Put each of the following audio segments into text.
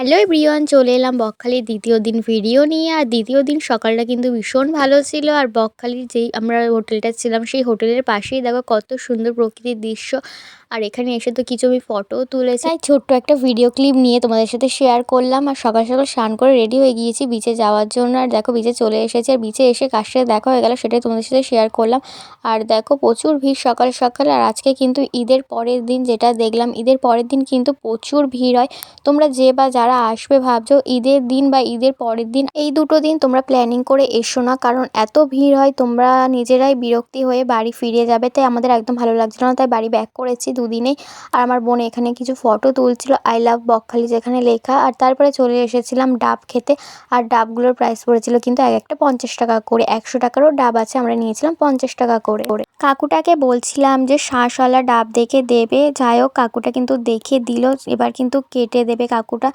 Hello everyone, চলে এলাম বকখালির দ্বিতীয় দিন ভিডিও নিয়ে। আর দ্বিতীয় দিন সকালটা কিন্তু ভীষণ ভালো ছিল। আর বকখালির যেই আমরা হোটেলটা ছিলাম সেই হোটেলের পাশেই দেখো কত সুন্দর প্রকৃতির দৃশ্য। আর এখানে এসে তো কিছু আমি ফটোও তুলেছি, তাই ছোট্ট একটা ভিডিও ক্লিপ নিয়ে তোমাদের সাথে শেয়ার করলাম। আর সকাল সকাল স্নান করে রেডি হয়ে গিয়েছি বিচে যাওয়ার জন্য। আর দেখো বিচে চলে এসেছি, আর বিচে এসে কার সাথে দেখা হয়ে গেল সেটাই তোমাদের সাথে শেয়ার করলাম। আর দেখো প্রচুর ভিড় সকাল সকাল। আর আজকে কিন্তু ঈদের পরের দিন, যেটা দেখলাম ঈদের পরের দিন কিন্তু প্রচুর ভিড় হয়। তোমরা যে বা যারা আসবে ভাবছো ঈদের দিন বা ঈদের পরের দিন, এই দুটো দিন তোমরা প্ল্যানিং করে এসো না, কারণ এত ভিড় হয় তোমরা নিজেরাই বিরক্তি হয়ে বাড়ি ফিরে যাবে। তাই আমাদের একদম ভালো লাগছিল না, তাই বাড়ি ব্যাক করেছি দুদিনেই। আর আমার বোন এখানে কিছু ফটো তুলছিল, আই লাভ বকখালি যেখানে লেখা। আর তারপরে চলে এসেছিলাম ডাব খেতে। আর ডাবগুলোর প্রাইস পড়েছিল কিন্তু এক একটা 50 টাকা করে। 100 টাকারও ডাব আছে, আমরা নিয়েছিলাম 50 টাকা করে। কাকুটাকে বলছিলাম যে শাঁসওয়ালা ডাব দেখে দেবে, যাই হোক কাকুটা কিন্তু দেখে দিল। এবার কিন্তু কেটে দেবে কাকুটা।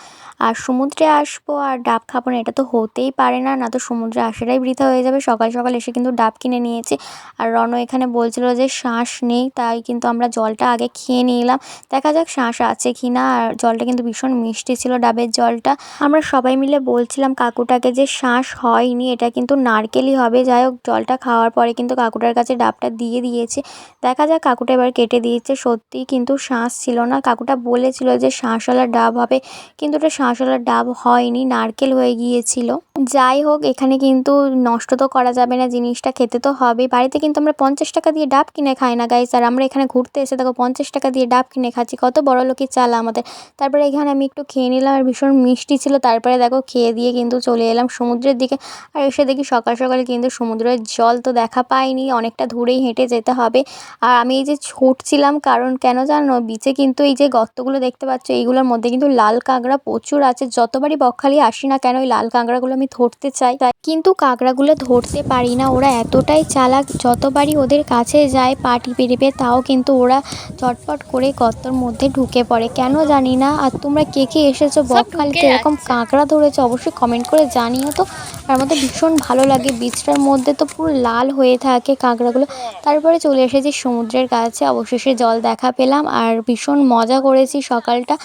আর সমুদ্রে আসবো আর ডাব খাবো না, এটা তো হতেই পারে না, না তো সমুদ্রে আসাটাই বৃথা হয়ে যাবে। সকাল সকাল এসে কিন্তু ডাব কিনে নিয়েছি। আর রণ এখানে বলছিল যে শাঁস নেই, তাই কিন্তু আমরা জলটা আগে খেয়ে নিলাম। দেখা যাক শাঁস আছে কি না। আর জলটা কিন্তু ভীষণ মিষ্টি ছিল ডাবের জলটা। আমরা সবাই মিলে বলছিলাম কাকুটাকে যে শাঁস হয়নি, এটা কিন্তু নারকেলই হবে। যাই হোক জলটা খাওয়ার পরে কিন্তু কাকুটার কাছে ডাবটা দিয়ে দিয়েছে। দেখা যাক কাকুটা এবার কেটে দিয়েছে। সত্যি কিন্তু শাঁস ছিল না, কাকুটা বলেছিল যে শাঁসওয়ালা ডাব হবে, কিন্তু ওটা শাঁসওয়ালা ডাব হয়নি, নারকেল হয়ে গিয়েছিল। যাই হোক এখানে কিন্তু নষ্ট তো করা যাবে না, জিনিসটা খেতে তো হবেই। বাড়িতে কিন্তু আমরা 50 টাকা দিয়ে ডাব কিনে খাই না গাইস, আর আমরা এখানে ঘুরতে এসে দেখো 50 টাকা দিয়ে ডাব কিনে খাচ্ছি, কত বড় লোকের চাল আমাদের। তারপরে এখানে আমি একটু খেয়ে নিলাম, আর ভীষণ মিষ্টি ছিল। তারপরে দেখো খেয়ে দিয়ে কিন্তু চলে এলাম সমুদ্রের দিকে। আর এসে দেখি সকাল সকাল কিন্তু সমুদ্রের জল তো দেখা পাইনি, অনেকটা দূরেই হেঁটে যেতে হবে। আর আমি এই যে ছুটছিলাম, কারণ কেন জানো, বিচে কিন্তু এই যে গর্তগুলো দেখতে পাচ্ছ এইগুলোর মধ্যে কিন্তু লাল কাঁকড়া প্রচুর আছে। যতবারই বকখালি আসি না কেন ওই লাল কাঁকড়াগুলো আমি ধরতে চাই, কিন্তু কাঁকড়াগুলো ধরতে পারি না। ওরা এতটাই চালাক, যতবারই ওদের কাছে যায় পা টিপে টিপে, তাও কিন্তু ওরা চটপট করে গর্তর মধ্যে ঢুকে পড়ে, কেন জানি না। আর তোমরা কে কে এসেছো বকখালিতে এরকম কাঁকড়া ধরেছো অবশ্যই কমেন্ট করে জানিও তো। আর আমাদের ভীষণ ভালো লাগে, বিচটার মধ্যে তো পুরো লাল হয়ে থাকে কাঁকড়াগুলো। তারপরে চলে এসেছি সমুদ্রের কাছে, অবশেষে জল দেখা পেলাম। আর ভীষণ মজা করেছি সকালটা।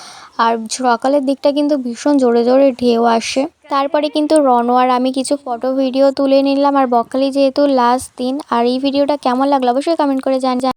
আর সকালের দিকটা কিন্তু ভীষণ জোরে জোরে ঢেউ আসে। তারপরে কিন্তু রনো আর আমি কিছু ফটো ভিডিও তুলে নিলাম। আর বকখালি যেহেতু লাস্ট দিন, আর এই ভিডিওটা কেমন লাগলো অবশ্যই কমেন্ট করে জান।